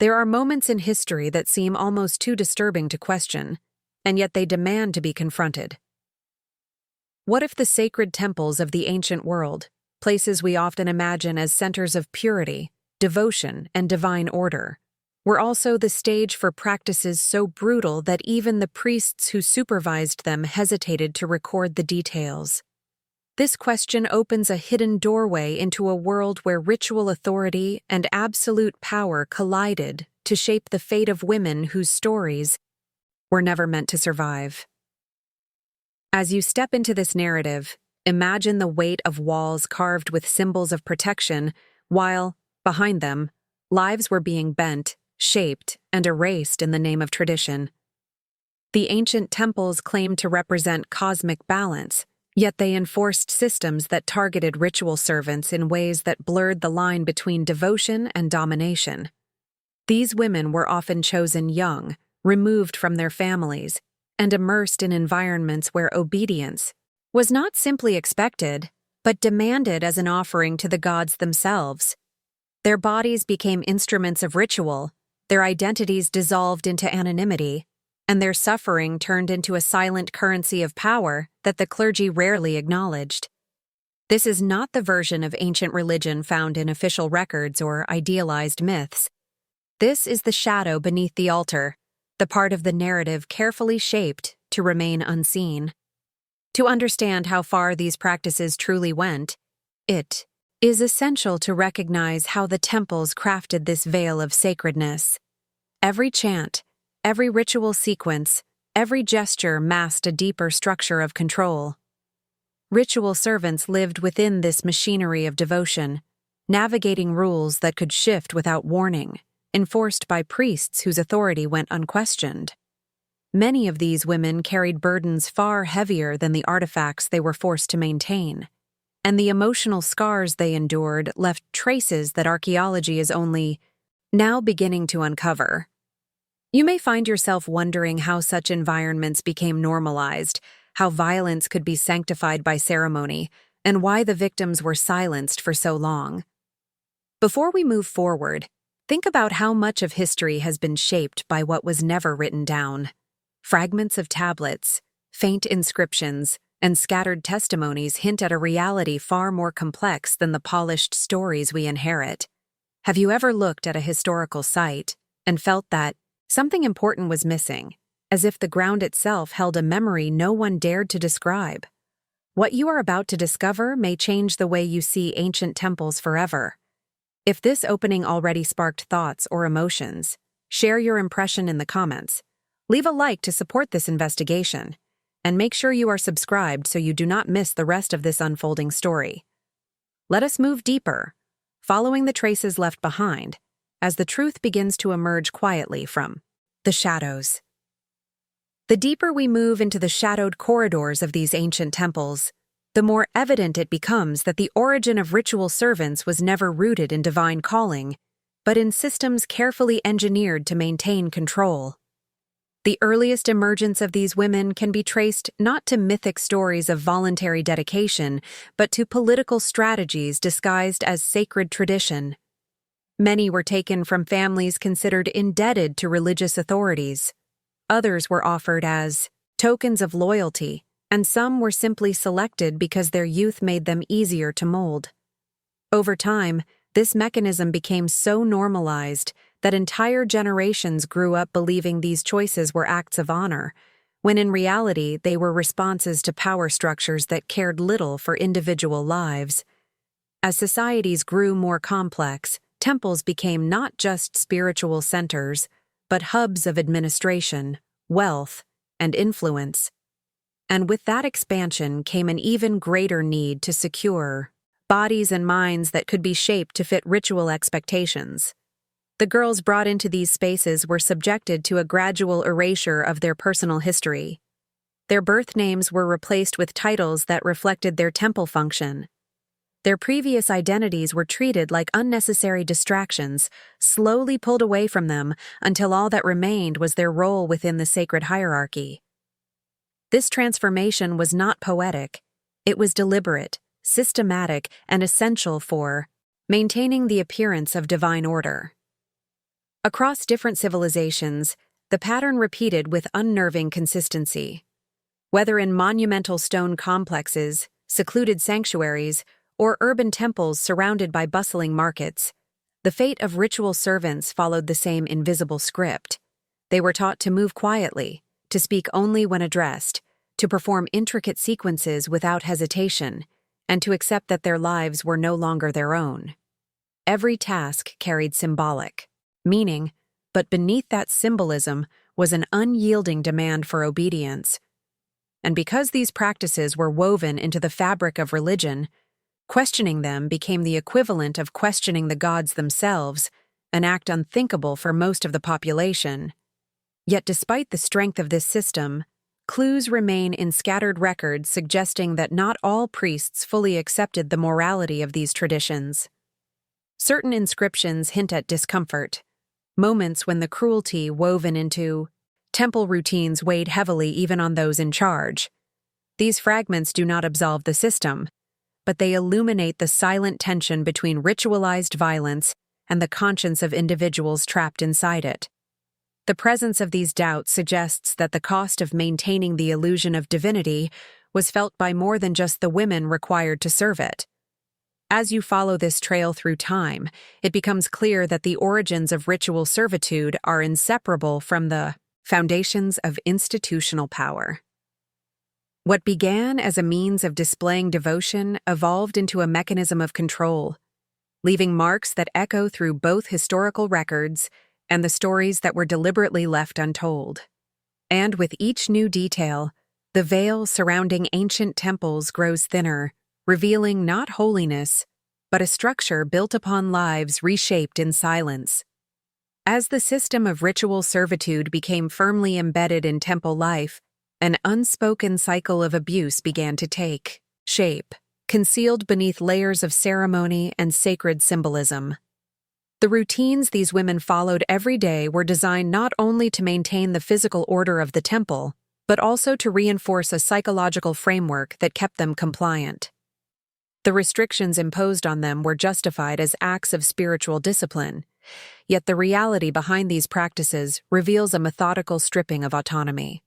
There are moments in history that seem almost too disturbing to question, and yet they demand to be confronted. What if the sacred temples of the ancient world, places we often imagine as centers of purity, devotion, and divine order, were also the stage for practices so brutal that even the priests who supervised them hesitated to record the details? This question opens a hidden doorway into a world where ritual authority and absolute power collided to shape the fate of women whose stories were never meant to survive. As you step into this narrative, imagine the weight of walls carved with symbols of protection, while, behind them, lives were being bent, shaped, and erased in the name of tradition. The ancient temples claimed to represent cosmic balance, yet they enforced systems that targeted ritual servants in ways that blurred the line between devotion and domination. These women were often chosen young, removed from their families, and immersed in environments where obedience was not simply expected, but demanded as an offering to the gods themselves. Their bodies became instruments of ritual, their identities dissolved into anonymity, and their suffering turned into a silent currency of power that the clergy rarely acknowledged. This is not the version of ancient religion found in official records or idealized myths. This is the shadow beneath the altar, the part of the narrative carefully shaped to remain unseen. To understand how far these practices truly went, it is essential to recognize how the temples crafted this veil of sacredness. Every chant, every ritual sequence, every gesture masked a deeper structure of control. Ritual servants lived within this machinery of devotion, navigating rules that could shift without warning, enforced by priests whose authority went unquestioned. Many of these women carried burdens far heavier than the artifacts they were forced to maintain, and the emotional scars they endured left traces that archaeology is only now beginning to uncover. You may find yourself wondering how such environments became normalized, how violence could be sanctified by ceremony, and why the victims were silenced for so long. Before we move forward, think about how much of history has been shaped by what was never written down. Fragments of tablets, faint inscriptions, and scattered testimonies hint at a reality far more complex than the polished stories we inherit. Have you ever looked at a historical site and felt that something important was missing, as if the ground itself held a memory no one dared to describe? What you are about to discover may change the way you see ancient temples forever. If this opening already sparked thoughts or emotions, share your impression in the comments. Leave a like to support this investigation, and make sure you are subscribed so you do not miss the rest of this unfolding story. Let us move deeper, following the traces left behind, as the truth begins to emerge quietly from the shadows. The deeper we move into the shadowed corridors of these ancient temples, the more evident it becomes that the origin of ritual servants was never rooted in divine calling, but in systems carefully engineered to maintain control. The earliest emergence of these women can be traced not to mythic stories of voluntary dedication, but to political strategies disguised as sacred tradition. Many were taken from families considered indebted to religious authorities. Others were offered as tokens of loyalty, and some were simply selected because their youth made them easier to mold. Over time, this mechanism became so normalized that entire generations grew up believing these choices were acts of honor, when in reality they were responses to power structures that cared little for individual lives. As societies grew more complex, temples became not just spiritual centers, but hubs of administration, wealth, and influence. And with that expansion came an even greater need to secure bodies and minds that could be shaped to fit ritual expectations. The girls brought into these spaces were subjected to a gradual erasure of their personal history. Their birth names were replaced with titles that reflected their temple function. Their previous identities were treated like unnecessary distractions, slowly pulled away from them until all that remained was their role within the sacred hierarchy. This transformation was not poetic. It was deliberate, systematic, and essential for maintaining the appearance of divine order. Across different civilizations, the pattern repeated with unnerving consistency. Whether in monumental stone complexes, secluded sanctuaries, or urban temples surrounded by bustling markets, the fate of ritual servants followed the same invisible script. They were taught to move quietly, to speak only when addressed, to perform intricate sequences without hesitation, and to accept that their lives were no longer their own. Every task carried symbolic meaning, but beneath that symbolism was an unyielding demand for obedience. And because these practices were woven into the fabric of religion, questioning them became the equivalent of questioning the gods themselves, an act unthinkable for most of the population. Yet despite the strength of this system, clues remain in scattered records suggesting that not all priests fully accepted the morality of these traditions. Certain inscriptions hint at discomfort, moments when the cruelty woven into temple routines weighed heavily even on those in charge. These fragments do not absolve the system, but they illuminate the silent tension between ritualized violence and the conscience of individuals trapped inside it. The presence of these doubts suggests that the cost of maintaining the illusion of divinity was felt by more than just the women required to serve it. As you follow this trail through time, it becomes clear that the origins of ritual servitude are inseparable from the foundations of institutional power. What began as a means of displaying devotion evolved into a mechanism of control, leaving marks that echo through both historical records and the stories that were deliberately left untold. And with each new detail, the veil surrounding ancient temples grows thinner, revealing not holiness, but a structure built upon lives reshaped in silence. As the system of ritual servitude became firmly embedded in temple life, an unspoken cycle of abuse began to take shape, concealed beneath layers of ceremony and sacred symbolism. The routines these women followed every day were designed not only to maintain the physical order of the temple, but also to reinforce a psychological framework that kept them compliant. The restrictions imposed on them were justified as acts of spiritual discipline, yet the reality behind these practices reveals a methodical stripping of autonomy.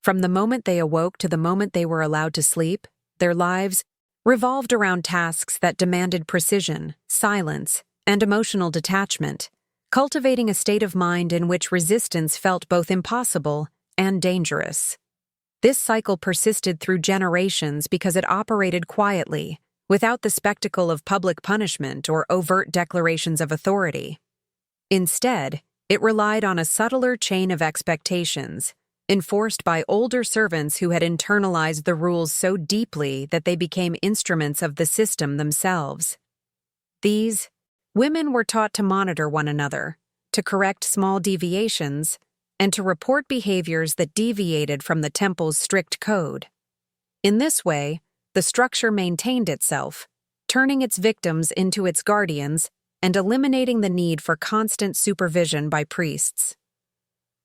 From the moment they awoke to the moment they were allowed to sleep, their lives revolved around tasks that demanded precision, silence, and emotional detachment, cultivating a state of mind in which resistance felt both impossible and dangerous. This cycle persisted through generations because it operated quietly, without the spectacle of public punishment or overt declarations of authority. Instead, it relied on a subtler chain of expectations, enforced by older servants who had internalized the rules so deeply that they became instruments of the system themselves. These women were taught to monitor one another, to correct small deviations, and to report behaviors that deviated from the temple's strict code. In this way, the structure maintained itself, turning its victims into its guardians and eliminating the need for constant supervision by priests.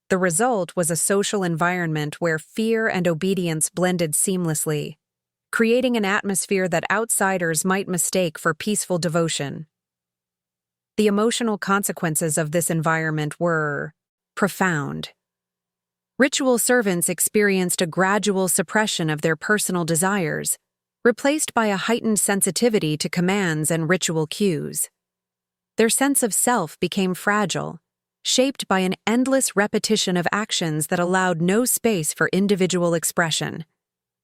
The result was a social environment where fear and obedience blended seamlessly, creating an atmosphere that outsiders might mistake for peaceful devotion. The emotional consequences of this environment were profound. Ritual servants experienced a gradual suppression of their personal desires, replaced by a heightened sensitivity to commands and ritual cues. Their sense of self became fragile, shaped by an endless repetition of actions that allowed no space for individual expression.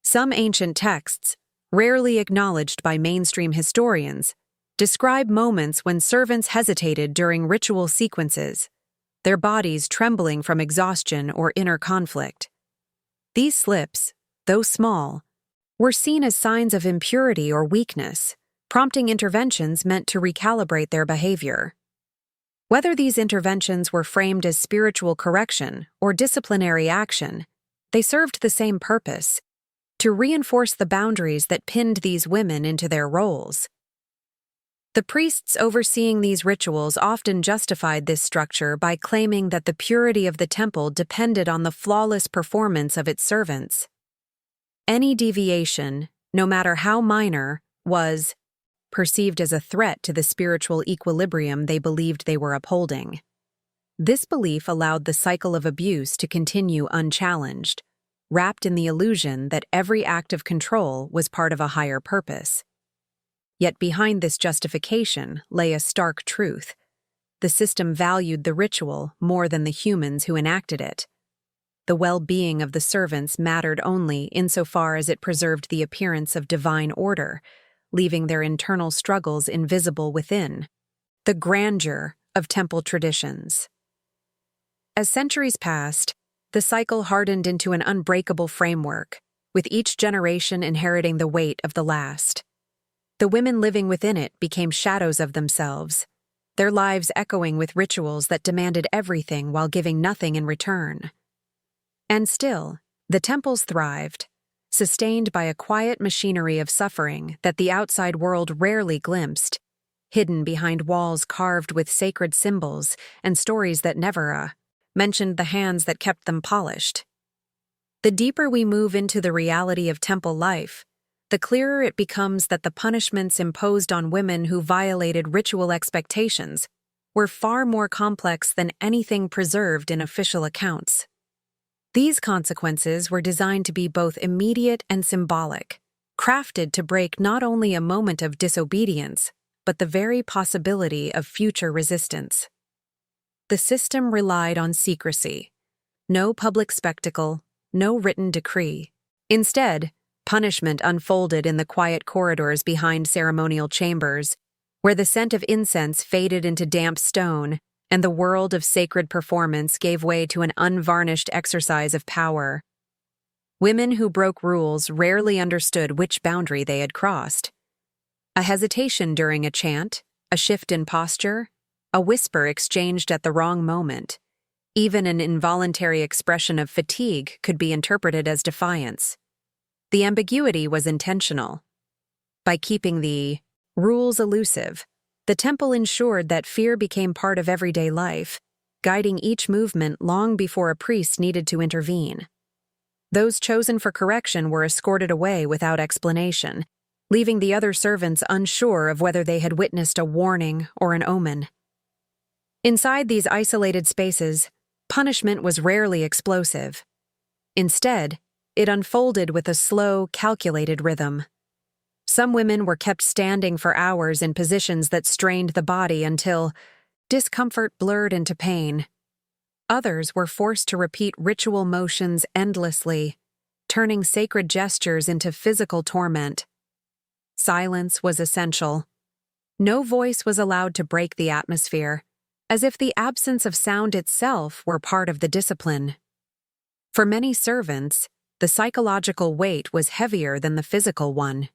Some ancient texts, rarely acknowledged by mainstream historians, describe moments when servants hesitated during ritual sequences, their bodies trembling from exhaustion or inner conflict. These slips, though small, were seen as signs of impurity or weakness, prompting interventions meant to recalibrate their behavior. Whether these interventions were framed as spiritual correction or disciplinary action, they served the same purpose: to reinforce the boundaries that pinned these women into their roles. The priests overseeing these rituals often justified this structure by claiming that the purity of the temple depended on the flawless performance of its servants. Any deviation, no matter how minor, was perceived as a threat to the spiritual equilibrium they believed they were upholding. This belief allowed the cycle of abuse to continue unchallenged, wrapped in the illusion that every act of control was part of a higher purpose. Yet behind this justification lay a stark truth. The system valued the ritual more than the humans who enacted it. The well-being of the servants mattered only insofar as it preserved the appearance of divine order, leaving their internal struggles invisible within. The grandeur of temple traditions. As centuries passed, the cycle hardened into an unbreakable framework, with each generation inheriting the weight of the last. The women living within it became shadows of themselves, their lives echoing with rituals that demanded everything while giving nothing in return. And still, the temples thrived, sustained by a quiet machinery of suffering that the outside world rarely glimpsed, hidden behind walls carved with sacred symbols and stories that never mentioned the hands that kept them polished. The deeper we move into the reality of temple life, the clearer it becomes that the punishments imposed on women who violated ritual expectations were far more complex than anything preserved in official accounts. These consequences were designed to be both immediate and symbolic, crafted to break not only a moment of disobedience, but the very possibility of future resistance. The system relied on secrecy. No public spectacle, no written decree. Instead, punishment unfolded in the quiet corridors behind ceremonial chambers, where the scent of incense faded into damp stone, and the world of sacred performance gave way to an unvarnished exercise of power. Women who broke rules rarely understood which boundary they had crossed. A hesitation during a chant, a shift in posture, a whisper exchanged at the wrong moment. Even an involuntary expression of fatigue could be interpreted as defiance. The ambiguity was intentional. By keeping the rules elusive, the temple ensured that fear became part of everyday life, guiding each movement long before a priest needed to intervene. Those chosen for correction were escorted away without explanation, leaving the other servants unsure of whether they had witnessed a warning or an omen. Inside these isolated spaces, punishment was rarely explosive. Instead, it unfolded with a slow, calculated rhythm. Some women were kept standing for hours in positions that strained the body until discomfort blurred into pain. Others were forced to repeat ritual motions endlessly, turning sacred gestures into physical torment. Silence was essential. No voice was allowed to break the atmosphere, as if the absence of sound itself were part of the discipline. For many servants, the psychological weight was heavier than the physical one.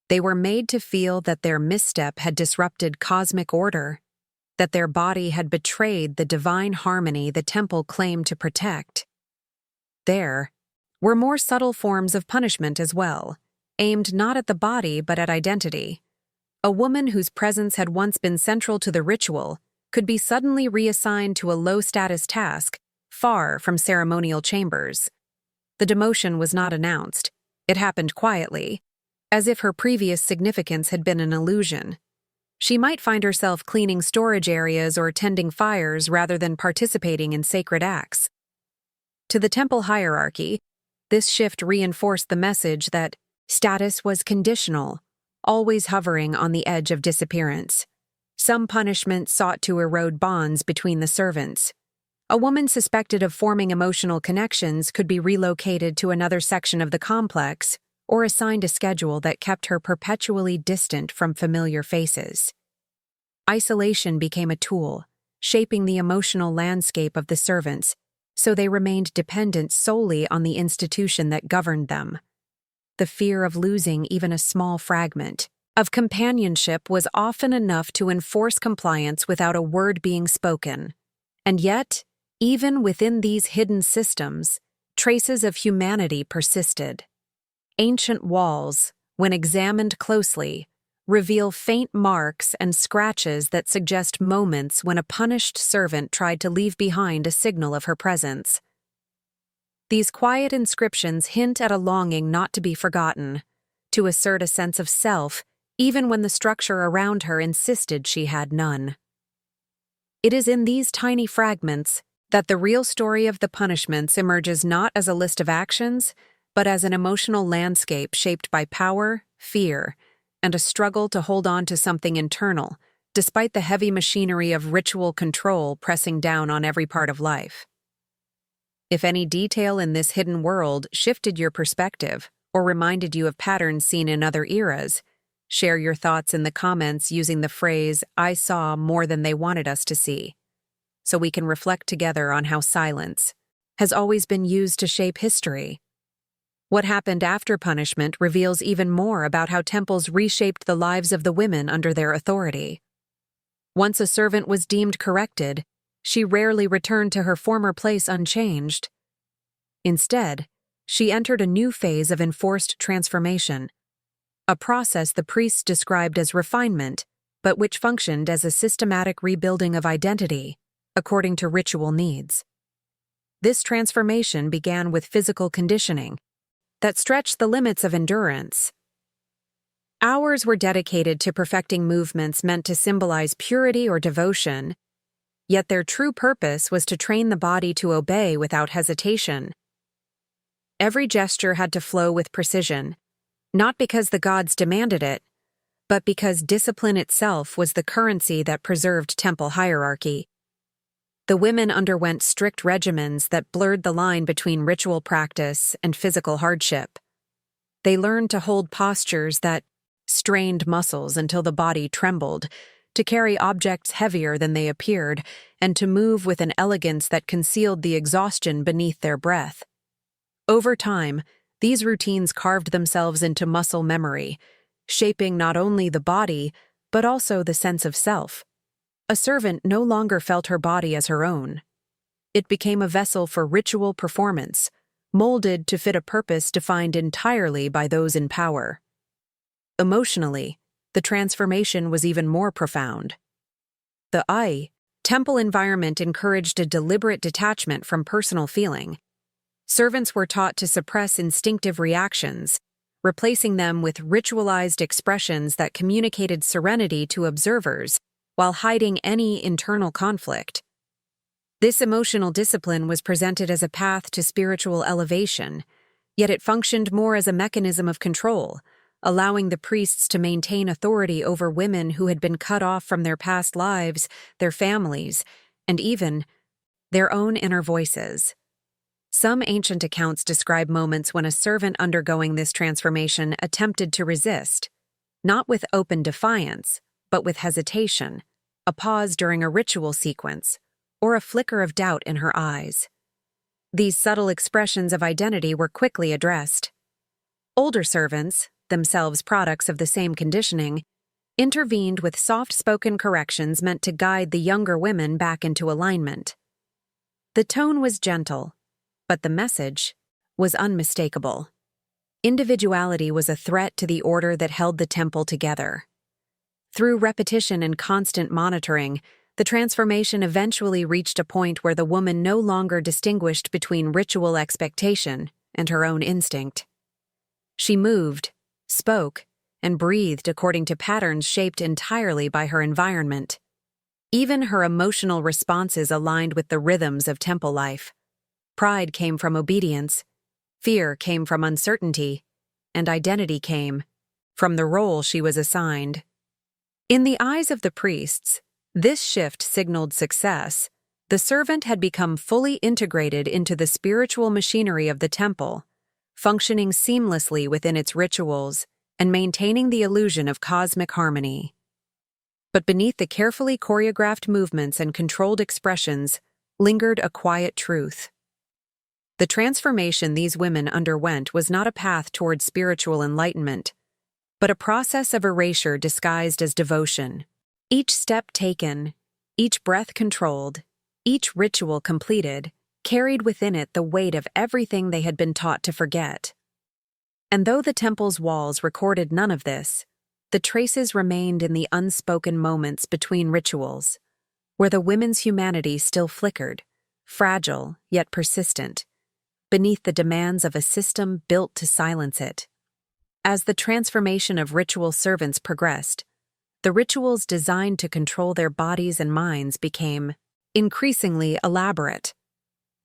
They were made to feel that their misstep had disrupted cosmic order, that their body had betrayed the divine harmony the temple claimed to protect. There were more subtle forms of punishment as well, aimed not at the body but at identity. A woman whose presence had once been central to the ritual could be suddenly reassigned to a low-status task, far from ceremonial chambers. The demotion was not announced. It happened quietly, as if her previous significance had been an illusion. She might find herself cleaning storage areas or tending fires rather than participating in sacred acts. To the temple hierarchy, this shift reinforced the message that status was conditional, always hovering on the edge of disappearance. Some punishment sought to erode bonds between the servants. A woman suspected of forming emotional connections could be relocated to another section of the complex or assigned a schedule that kept her perpetually distant from familiar faces. Isolation became a tool, shaping the emotional landscape of the servants, so they remained dependent solely on the institution that governed them. The fear of losing even a small fragment of companionship was often enough to enforce compliance without a word being spoken. And yet, even within these hidden systems, traces of humanity persisted. Ancient walls, when examined closely, reveal faint marks and scratches that suggest moments when a punished servant tried to leave behind a signal of her presence. These quiet inscriptions hint at a longing not to be forgotten, to assert a sense of self even when the structure around her insisted she had none. It is in these tiny fragments that the real story of the punishments emerges not as a list of actions, but as an emotional landscape shaped by power, fear, and a struggle to hold on to something internal, despite the heavy machinery of ritual control pressing down on every part of life. If any detail in this hidden world shifted your perspective or reminded you of patterns seen in other eras, share your thoughts in the comments using the phrase, "I saw more than they wanted us to see," so we can reflect together on how silence has always been used to shape history. What happened after punishment reveals even more about how temples reshaped the lives of the women under their authority. Once a servant was deemed corrected, she rarely returned to her former place unchanged. Instead, she entered a new phase of enforced transformation, a process the priests described as refinement, but which functioned as a systematic rebuilding of identity, according to ritual needs. This transformation began with physical conditioning that stretched the limits of endurance. Hours were dedicated to perfecting movements meant to symbolize purity or devotion, yet their true purpose was to train the body to obey without hesitation. Every gesture had to flow with precision, not because the gods demanded it, but because discipline itself was the currency that preserved temple hierarchy. The women underwent strict regimens that blurred the line between ritual practice and physical hardship. They learned to hold postures that strained muscles until the body trembled, to carry objects heavier than they appeared, and to move with an elegance that concealed the exhaustion beneath their breath. Over time, these routines carved themselves into muscle memory, shaping not only the body, but also the sense of self. A servant no longer felt her body as her own. It became a vessel for ritual performance, molded to fit a purpose defined entirely by those in power. Emotionally, the transformation was even more profound. The temple environment encouraged a deliberate detachment from personal feeling. Servants were taught to suppress instinctive reactions, replacing them with ritualized expressions that communicated serenity to observers, while hiding any internal conflict. This emotional discipline was presented as a path to spiritual elevation, yet it functioned more as a mechanism of control, allowing the priests to maintain authority over women who had been cut off from their past lives, their families, and even their own inner voices. Some ancient accounts describe moments when a servant undergoing this transformation attempted to resist, not with open defiance, but with hesitation, a pause during a ritual sequence, or a flicker of doubt in her eyes. These subtle expressions of identity were quickly addressed. Older servants, themselves products of the same conditioning, intervened with soft-spoken corrections meant to guide the younger women back into alignment. The tone was gentle, but the message was unmistakable. Individuality was a threat to the order that held the temple together. Through repetition and constant monitoring, the transformation eventually reached a point where the woman no longer distinguished between ritual expectation and her own instinct. She moved, spoke, and breathed according to patterns shaped entirely by her environment. Even her emotional responses aligned with the rhythms of temple life. Pride came from obedience, fear came from uncertainty, and identity came from the role she was assigned. In the eyes of the priests, this shift signaled success. The servant had become fully integrated into the spiritual machinery of the temple, functioning seamlessly within its rituals and maintaining the illusion of cosmic harmony. But beneath the carefully choreographed movements and controlled expressions lingered a quiet truth. The transformation these women underwent was not a path toward spiritual enlightenment, but a process of erasure disguised as devotion. Each step taken, each breath controlled, each ritual completed, carried within it the weight of everything they had been taught to forget. And though the temple's walls recorded none of this, the traces remained in the unspoken moments between rituals, where the women's humanity still flickered, fragile yet persistent, beneath the demands of a system built to silence it. As the transformation of ritual servants progressed, the rituals designed to control their bodies and minds became increasingly elaborate.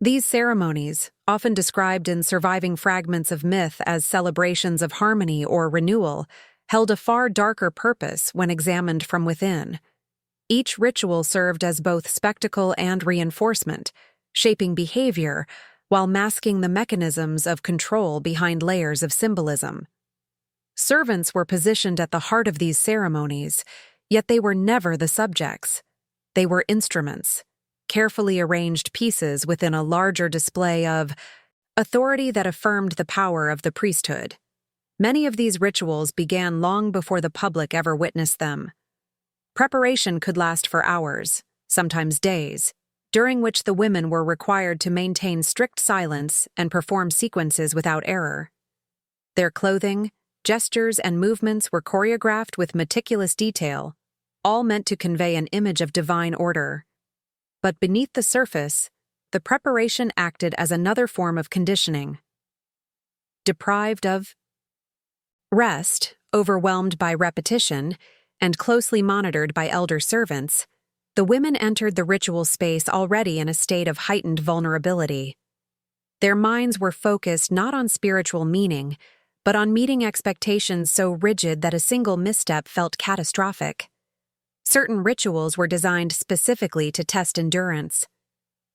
These ceremonies, often described in surviving fragments of myth as celebrations of harmony or renewal, held a far darker purpose when examined from within. Each ritual served as both spectacle and reinforcement, shaping behavior while masking the mechanisms of control behind layers of symbolism. Servants were positioned at the heart of these ceremonies, yet they were never the subjects. They were instruments, carefully arranged pieces within a larger display of authority that affirmed the power of the priesthood. Many of these rituals began long before the public ever witnessed them. Preparation could last for hours, sometimes days, during which the women were required to maintain strict silence and perform sequences without error. Their clothing, gestures, and movements were choreographed with meticulous detail, all meant to convey an image of divine order. But beneath the surface, the preparation acted as another form of conditioning. Deprived of rest, overwhelmed by repetition, and closely monitored by elder servants, the women entered the ritual space already in a state of heightened vulnerability. Their minds were focused not on spiritual meaning, but on meeting expectations so rigid that a single misstep felt catastrophic. Certain rituals were designed specifically to test endurance.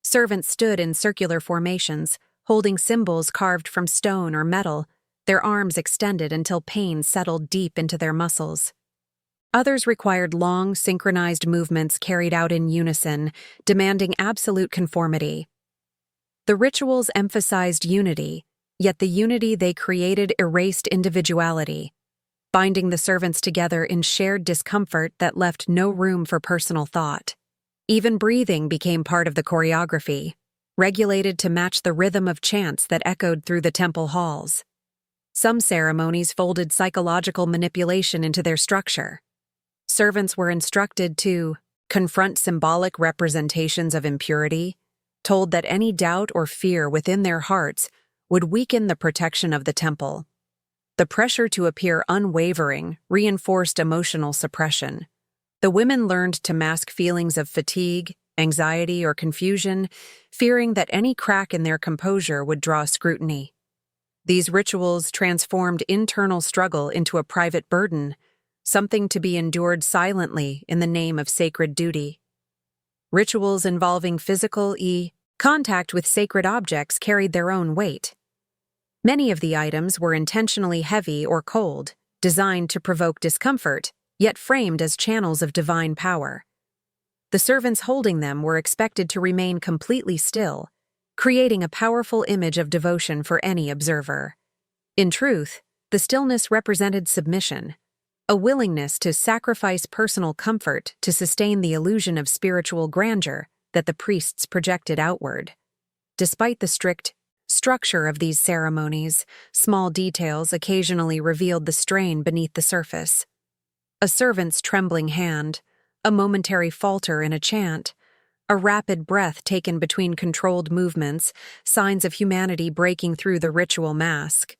Servants stood in circular formations, holding symbols carved from stone or metal, their arms extended until pain settled deep into their muscles. Others required long, synchronized movements carried out in unison, demanding absolute conformity. The rituals emphasized unity, yet the unity they created erased individuality, binding the servants together in shared discomfort that left no room for personal thought. Even breathing became part of the choreography, regulated to match the rhythm of chants that echoed through the temple halls. Some ceremonies folded psychological manipulation into their structure. Servants were instructed to confront symbolic representations of impurity, told that any doubt or fear within their hearts would weaken the protection of the temple. The pressure to appear unwavering reinforced emotional suppression. The women learned to mask feelings of fatigue, anxiety, or confusion, fearing that any crack in their composure would draw scrutiny. These rituals transformed internal struggle into a private burden, something to be endured silently in the name of sacred duty. Rituals involving physical contact with sacred objects carried their own weight. Many of the items were intentionally heavy or cold, designed to provoke discomfort, yet framed as channels of divine power. The servants holding them were expected to remain completely still, creating a powerful image of devotion for any observer. In truth, the stillness represented submission, a willingness to sacrifice personal comfort to sustain the illusion of spiritual grandeur that the priests projected outward. Despite the strict structure of these ceremonies, small details occasionally revealed the strain beneath the surface. A servant's trembling hand, a momentary falter in a chant, a rapid breath taken between controlled movements, signs of humanity breaking through the ritual mask.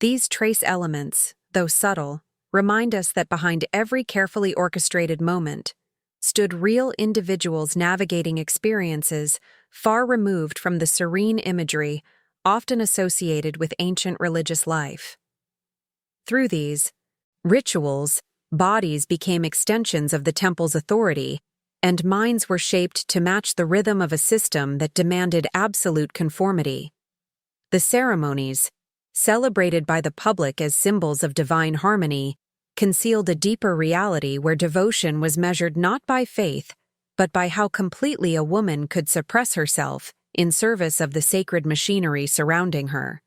These trace elements, though subtle, remind us that behind every carefully orchestrated moment stood real individuals navigating experiences far removed from the serene imagery often associated with ancient religious life. Through these rituals, bodies became extensions of the temple's authority, and minds were shaped to match the rhythm of a system that demanded absolute conformity. The ceremonies, celebrated by the public as symbols of divine harmony, concealed a deeper reality where devotion was measured not by faith, but by how completely a woman could suppress herself in service of the sacred machinery surrounding her.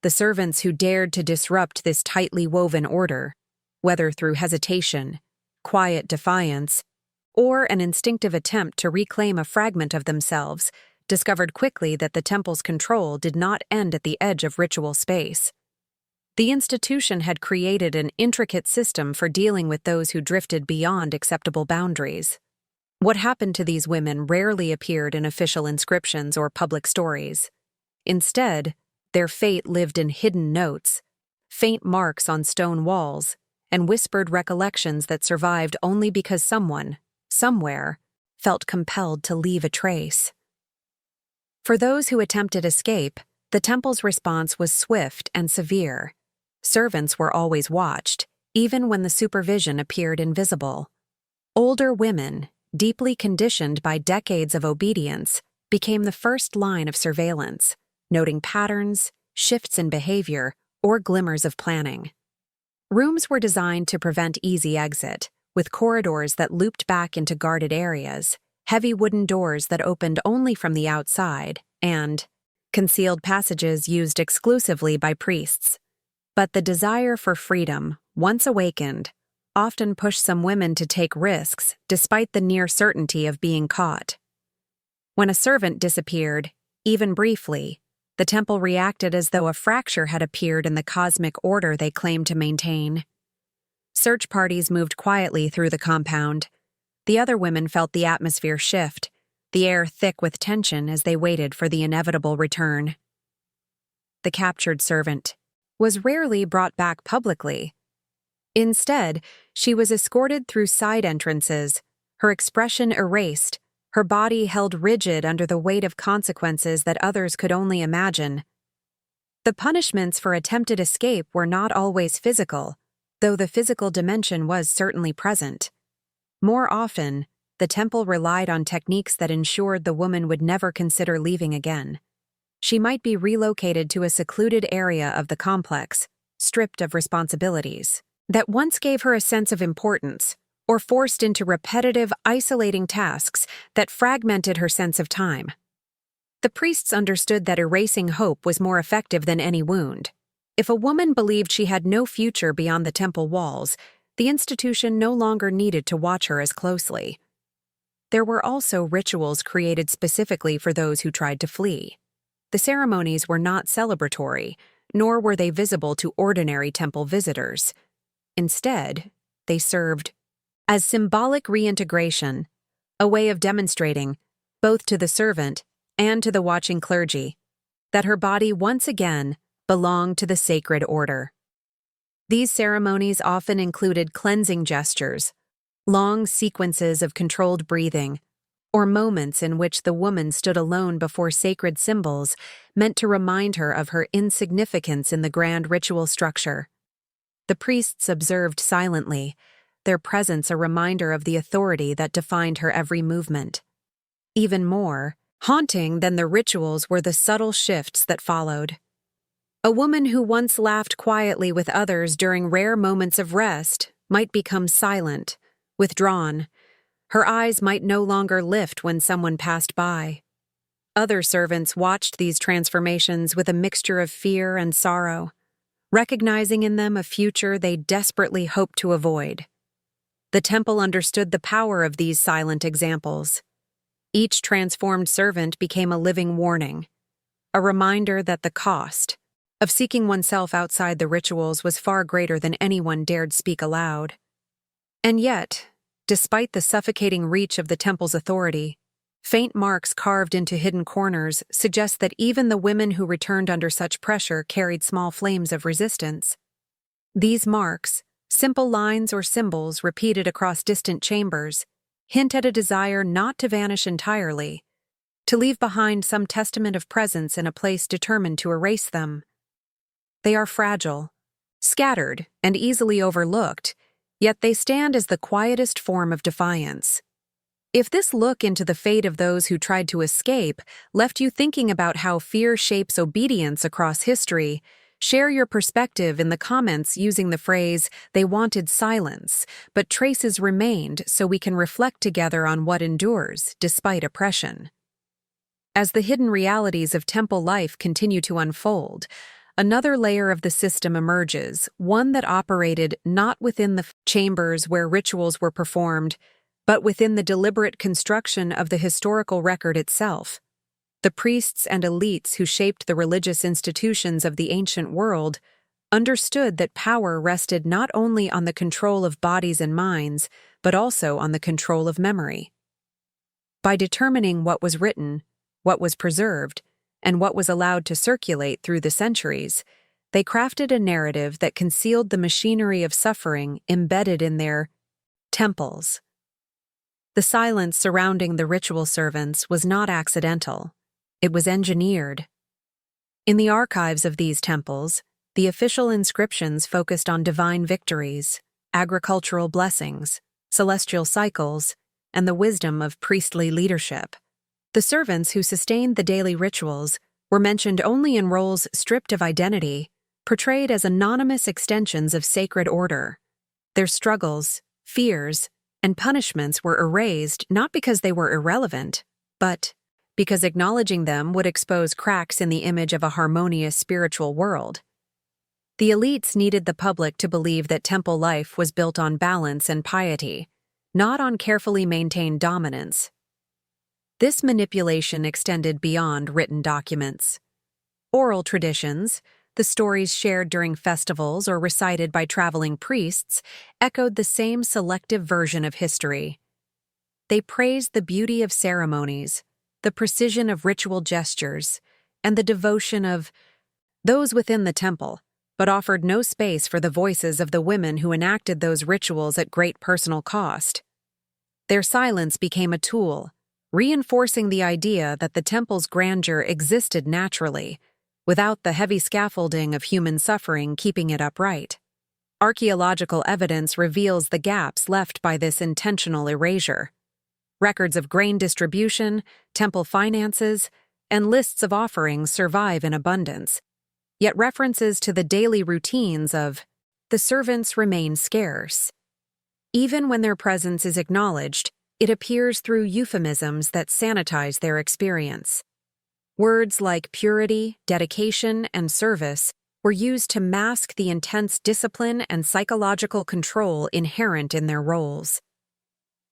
The servants who dared to disrupt this tightly woven order, whether through hesitation, quiet defiance, or an instinctive attempt to reclaim a fragment of themselves, discovered quickly that the temple's control did not end at the edge of ritual space. The institution had created an intricate system for dealing with those who drifted beyond acceptable boundaries. What happened to these women rarely appeared in official inscriptions or public stories. Instead, their fate lived in hidden notes, faint marks on stone walls, and whispered recollections that survived only because someone, somewhere, felt compelled to leave a trace. For those who attempted escape, the temple's response was swift and severe. Servants were always watched, even when the supervision appeared invisible. Older women, deeply conditioned by decades of obedience, became the first line of surveillance, noting patterns, shifts in behavior, or glimmers of planning. Rooms were designed to prevent easy exit, with corridors that looped back into guarded areas, heavy wooden doors that opened only from the outside, and concealed passages used exclusively by priests. But the desire for freedom, once awakened, often pushed some women to take risks despite the near certainty of being caught. When a servant disappeared, even briefly, the temple reacted as though a fracture had appeared in the cosmic order they claimed to maintain. Search parties moved quietly through the compound. The other women felt the atmosphere shift, the air thick with tension as they waited for the inevitable return. The captured servant was rarely brought back publicly. Instead, she was escorted through side entrances, her expression erased, her body held rigid under the weight of consequences that others could only imagine. The punishments for attempted escape were not always physical, though the physical dimension was certainly present. More often, the temple relied on techniques that ensured the woman would never consider leaving again. She might be relocated to a secluded area of the complex, stripped of responsibilities that once gave her a sense of importance, or forced into repetitive, isolating tasks that fragmented her sense of time. The priests understood that erasing hope was more effective than any wound. If a woman believed she had no future beyond the temple walls, the institution no longer needed to watch her as closely. There were also rituals created specifically for those who tried to flee. The ceremonies were not celebratory, nor were they visible to ordinary temple visitors. Instead, they served as symbolic reintegration, a way of demonstrating, both to the servant and to the watching clergy, that her body once again belonged to the sacred order. These ceremonies often included cleansing gestures, long sequences of controlled breathing, or moments in which the woman stood alone before sacred symbols meant to remind her of her insignificance in the grand ritual structure. The priests observed silently, their presence a reminder of the authority that defined her every movement. Even more haunting than the rituals were the subtle shifts that followed. A woman who once laughed quietly with others during rare moments of rest might become silent, withdrawn. Her eyes might no longer lift when someone passed by. Other servants watched these transformations with a mixture of fear and sorrow, recognizing in them a future they desperately hoped to avoid. The temple understood the power of these silent examples. Each transformed servant became a living warning, a reminder that the cost of seeking oneself outside the rituals was far greater than anyone dared speak aloud. And yet, despite the suffocating reach of the temple's authority, faint marks carved into hidden corners suggest that even the women who returned under such pressure carried small flames of resistance. These marks, simple lines or symbols repeated across distant chambers, hint at a desire not to vanish entirely, to leave behind some testament of presence in a place determined to erase them. They are fragile, scattered, and easily overlooked, yet they stand as the quietest form of defiance. If this look into the fate of those who tried to escape left you thinking about how fear shapes obedience across history, share your perspective in the comments using the phrase, "They wanted silence, but traces remained," so we can reflect together on what endures despite oppression. As the hidden realities of temple life continue to unfold, another layer of the system emerges, one that operated not within the chambers where rituals were performed, but within the deliberate construction of the historical record itself. The priests and elites who shaped the religious institutions of the ancient world understood that power rested not only on the control of bodies and minds, but also on the control of memory. By determining what was written, what was preserved, and what was allowed to circulate through the centuries, they crafted a narrative that concealed the machinery of suffering embedded in their temples. The silence surrounding the ritual servants was not accidental. It was engineered. In the archives of these temples, the official inscriptions focused on divine victories, agricultural blessings, celestial cycles, and the wisdom of priestly leadership. The servants who sustained the daily rituals were mentioned only in roles stripped of identity, portrayed as anonymous extensions of sacred order. Their struggles, fears, and punishments were erased not because they were irrelevant, but because acknowledging them would expose cracks in the image of a harmonious spiritual world. The elites needed the public to believe that temple life was built on balance and piety, not on carefully maintained dominance. This manipulation extended beyond written documents. Oral traditions, the stories shared during festivals or recited by traveling priests, echoed the same selective version of history. They praised the beauty of ceremonies, the precision of ritual gestures, and the devotion of those within the temple, but offered no space for the voices of the women who enacted those rituals at great personal cost. Their silence became a tool, reinforcing the idea that the temple's grandeur existed naturally, without the heavy scaffolding of human suffering keeping it upright. Archaeological evidence reveals the gaps left by this intentional erasure. Records of grain distribution, temple finances, and lists of offerings survive in abundance, yet references to the daily routines of the servants remain scarce. Even when their presence is acknowledged, it appears through euphemisms that sanitize their experience. Words like purity, dedication, and service were used to mask the intense discipline and psychological control inherent in their roles.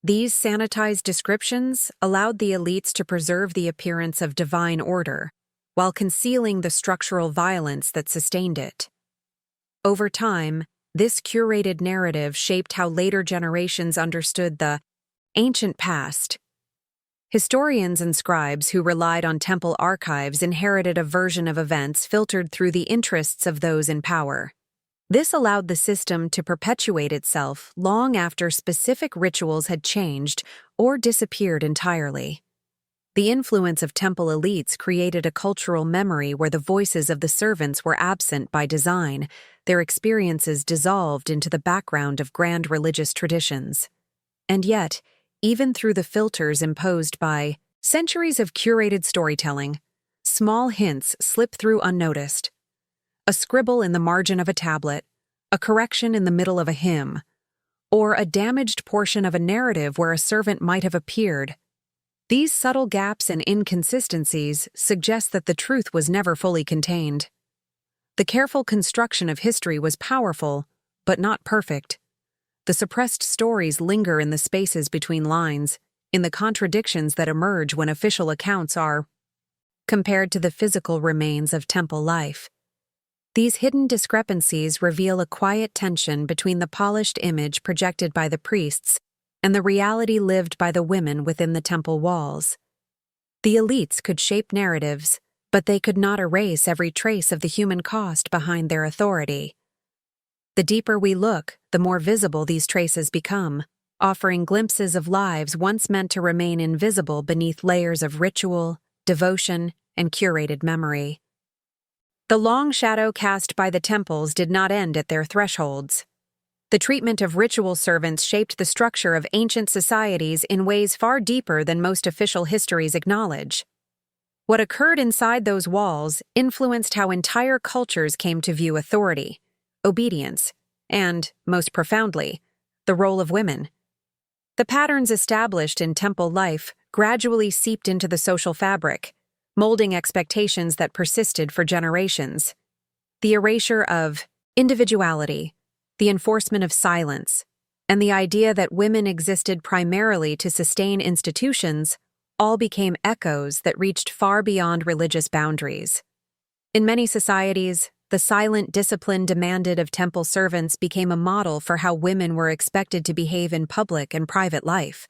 These sanitized descriptions allowed the elites to preserve the appearance of divine order, while concealing the structural violence that sustained it. Over time, this curated narrative shaped how later generations understood the ancient past. Historians and scribes who relied on temple archives inherited a version of events filtered through the interests of those in power. This allowed the system to perpetuate itself long after specific rituals had changed or disappeared entirely. The influence of temple elites created a cultural memory where the voices of the servants were absent by design, their experiences dissolved into the background of grand religious traditions. And yet, even through the filters imposed by centuries of curated storytelling, small hints slip through unnoticed. A scribble in the margin of a tablet, a correction in the middle of a hymn, or a damaged portion of a narrative where a servant might have appeared. These subtle gaps and inconsistencies suggest that the truth was never fully contained. The careful construction of history was powerful, but not perfect. The suppressed stories linger in the spaces between lines, in the contradictions that emerge when official accounts are compared to the physical remains of temple life. These hidden discrepancies reveal a quiet tension between the polished image projected by the priests and the reality lived by the women within the temple walls. The elites could shape narratives, but they could not erase every trace of the human cost behind their authority. The deeper we look, the more visible these traces become, offering glimpses of lives once meant to remain invisible beneath layers of ritual, devotion, and curated memory. The long shadow cast by the temples did not end at their thresholds. The treatment of ritual servants shaped the structure of ancient societies in ways far deeper than most official histories acknowledge. What occurred inside those walls influenced how entire cultures came to view authority, obedience, and, most profoundly, the role of women. The patterns established in temple life gradually seeped into the social fabric, molding expectations that persisted for generations. The erasure of individuality, the enforcement of silence, and the idea that women existed primarily to sustain institutions all became echoes that reached far beyond religious boundaries. In many societies, the silent discipline demanded of temple servants became a model for how women were expected to behave in public and private life.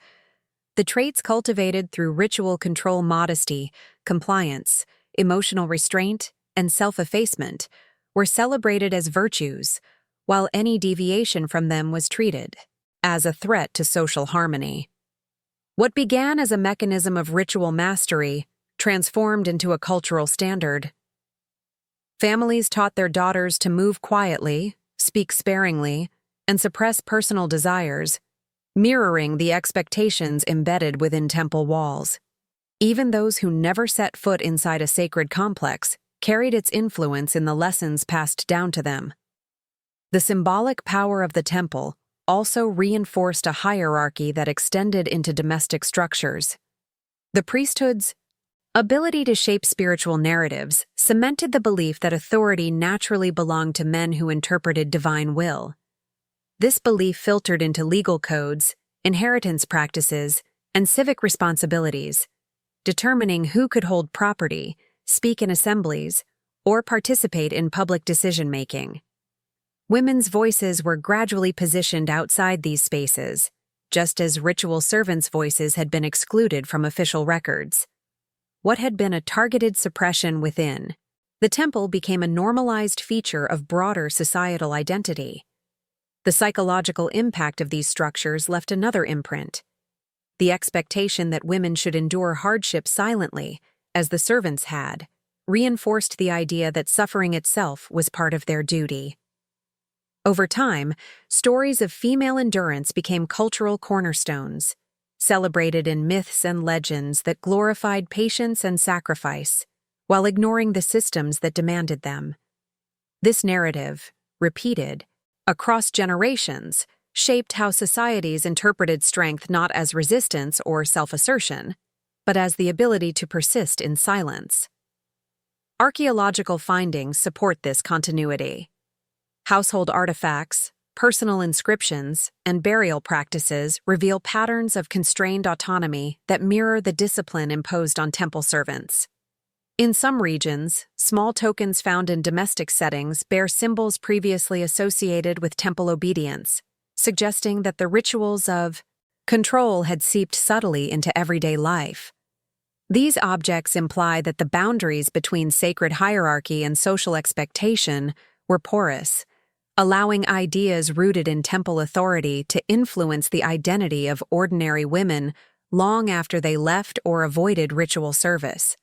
The traits cultivated through ritual control, modesty, compliance, emotional restraint, and self-effacement were celebrated as virtues, while any deviation from them was treated as a threat to social harmony. What began as a mechanism of ritual mastery transformed into a cultural standard. Families taught their daughters to move quietly, speak sparingly, and suppress personal desires, mirroring the expectations embedded within temple walls. Even those who never set foot inside a sacred complex carried its influence in the lessons passed down to them. The symbolic power of the temple also reinforced a hierarchy that extended into domestic structures. The priesthood's ability to shape spiritual narratives cemented the belief that authority naturally belonged to men who interpreted divine will. This belief filtered into legal codes, inheritance practices, and civic responsibilities, determining who could hold property, speak in assemblies, or participate in public decision-making. Women's voices were gradually positioned outside these spaces, just as ritual servants' voices had been excluded from official records. What had been a targeted suppression within, the temple became a normalized feature of broader societal identity. The psychological impact of these structures left another imprint. The expectation that women should endure hardship silently, as the servants had, reinforced the idea that suffering itself was part of their duty. Over time, stories of female endurance became cultural cornerstones, celebrated in myths and legends that glorified patience and sacrifice, while ignoring the systems that demanded them. This narrative, repeated across generations, shaped how societies interpreted strength not as resistance or self-assertion, but as the ability to persist in silence. Archaeological findings support this continuity. Household artifacts, personal inscriptions, and burial practices reveal patterns of constrained autonomy that mirror the discipline imposed on temple servants. In some regions, small tokens found in domestic settings bear symbols previously associated with temple obedience, suggesting that the rituals of control had seeped subtly into everyday life. These objects imply that the boundaries between sacred hierarchy and social expectation were porous, allowing ideas rooted in temple authority to influence the identity of ordinary women long after they left or avoided ritual service.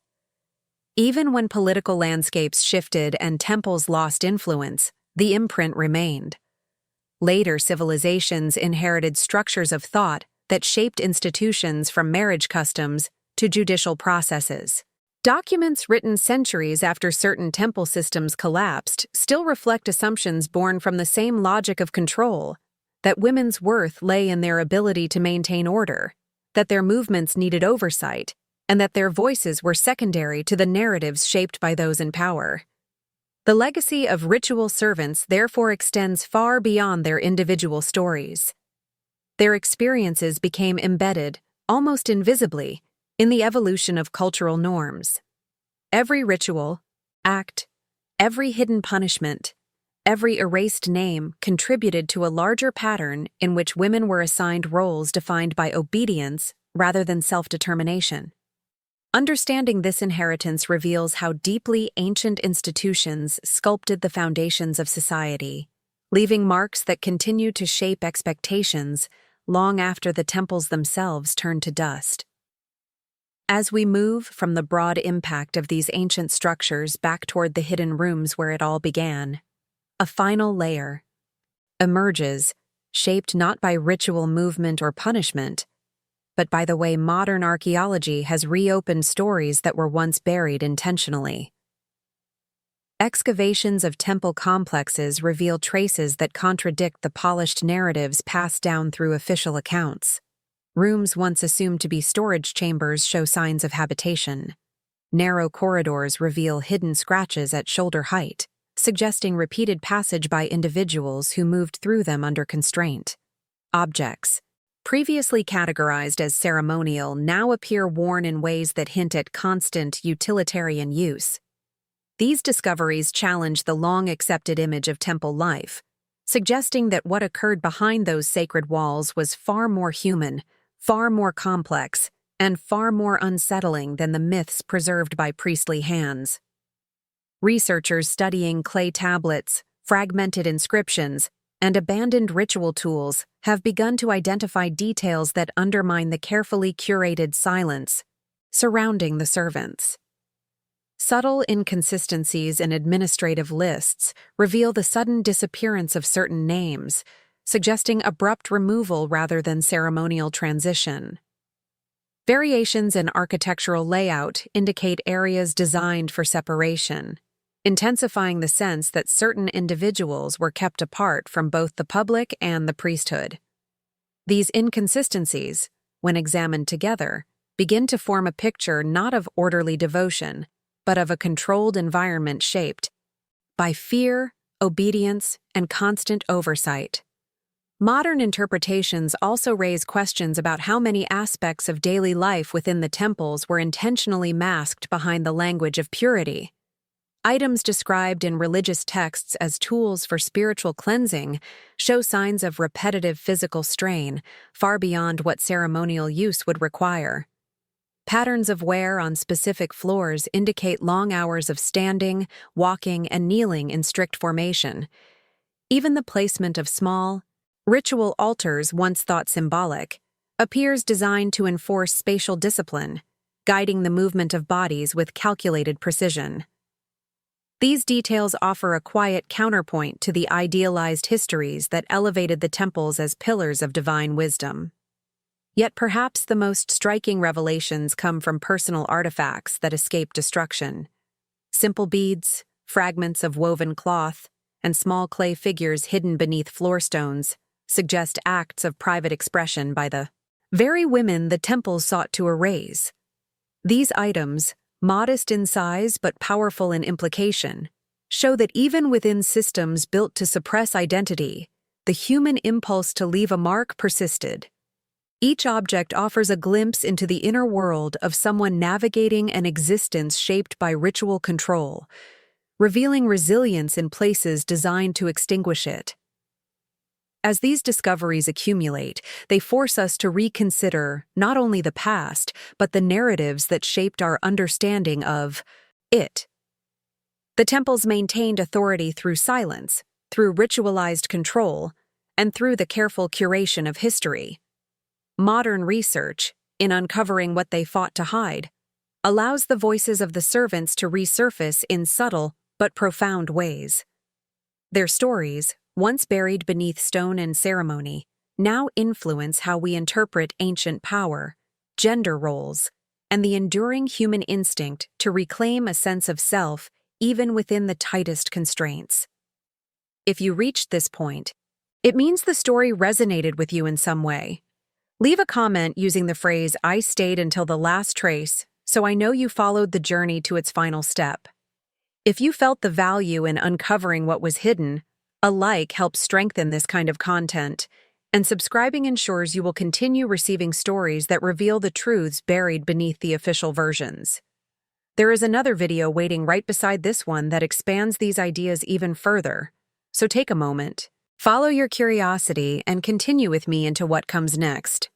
Even when political landscapes shifted and temples lost influence, the imprint remained. Later civilizations inherited structures of thought that shaped institutions from marriage customs to judicial processes. Documents written centuries after certain temple systems collapsed still reflect assumptions born from the same logic of control, that women's worth lay in their ability to maintain order, that their movements needed oversight, and that their voices were secondary to the narratives shaped by those in power. The legacy of ritual servants therefore extends far beyond their individual stories. Their experiences became embedded, almost invisibly, in the evolution of cultural norms. Every ritual, act, every hidden punishment, every erased name contributed to a larger pattern in which women were assigned roles defined by obedience rather than self-determination. Understanding this inheritance reveals how deeply ancient institutions sculpted the foundations of society, leaving marks that continue to shape expectations long after the temples themselves turned to dust. As we move from the broad impact of these ancient structures back toward the hidden rooms where it all began, a final layer emerges, shaped not by ritual movement or punishment, but by the way modern archaeology has reopened stories that were once buried intentionally. Excavations of temple complexes reveal traces that contradict the polished narratives passed down through official accounts. Rooms once assumed to be storage chambers show signs of habitation. Narrow corridors reveal hidden scratches at shoulder height, suggesting repeated passage by individuals who moved through them under constraint. Objects, previously categorized as ceremonial, now appear worn in ways that hint at constant utilitarian use. These discoveries challenge the long-accepted image of temple life, suggesting that what occurred behind those sacred walls was far more human, far more complex, and far more unsettling than the myths preserved by priestly hands. Researchers studying clay tablets, fragmented inscriptions, and abandoned ritual tools have begun to identify details that undermine the carefully curated silence surrounding the servants. Subtle inconsistencies in administrative lists reveal the sudden disappearance of certain names, suggesting abrupt removal rather than ceremonial transition. Variations in architectural layout indicate areas designed for separation, intensifying the sense that certain individuals were kept apart from both the public and the priesthood. These inconsistencies, when examined together, begin to form a picture not of orderly devotion, but of a controlled environment shaped by fear, obedience, and constant oversight. Modern interpretations also raise questions about how many aspects of daily life within the temples were intentionally masked behind the language of purity. Items described in religious texts as tools for spiritual cleansing show signs of repetitive physical strain, far beyond what ceremonial use would require. Patterns of wear on specific floors indicate long hours of standing, walking, and kneeling in strict formation. Even the placement of small, ritual altars, once thought symbolic, appears designed to enforce spatial discipline, guiding the movement of bodies with calculated precision. These details offer a quiet counterpoint to the idealized histories that elevated the temples as pillars of divine wisdom. Yet perhaps the most striking revelations come from personal artifacts that escape destruction. Simple beads, fragments of woven cloth, and small clay figures hidden beneath floor stones suggest acts of private expression by the very women the temples sought to erase. These items, modest in size but powerful in implication, show that even within systems built to suppress identity, the human impulse to leave a mark persisted. Each object offers a glimpse into the inner world of someone navigating an existence shaped by ritual control, revealing resilience in places designed to extinguish it. As these discoveries accumulate, they force us to reconsider not only the past, but the narratives that shaped our understanding of it. The temples maintained authority through silence, through ritualized control, and through the careful curation of history. Modern research, in uncovering what they fought to hide, allows the voices of the servants to resurface in subtle but profound ways. Their stories, once buried beneath stone and ceremony, now influence how we interpret ancient power, gender roles, and the enduring human instinct to reclaim a sense of self even within the tightest constraints. If you reached this point, it means the story resonated with you in some way. Leave a comment using the phrase, "I stayed until the last trace," so I know you followed the journey to its final step. If you felt the value in uncovering what was hidden, a like helps strengthen this kind of content, and subscribing ensures you will continue receiving stories that reveal the truths buried beneath the official versions. There is another video waiting right beside this one that expands these ideas even further, so take a moment, follow your curiosity, and continue with me into what comes next.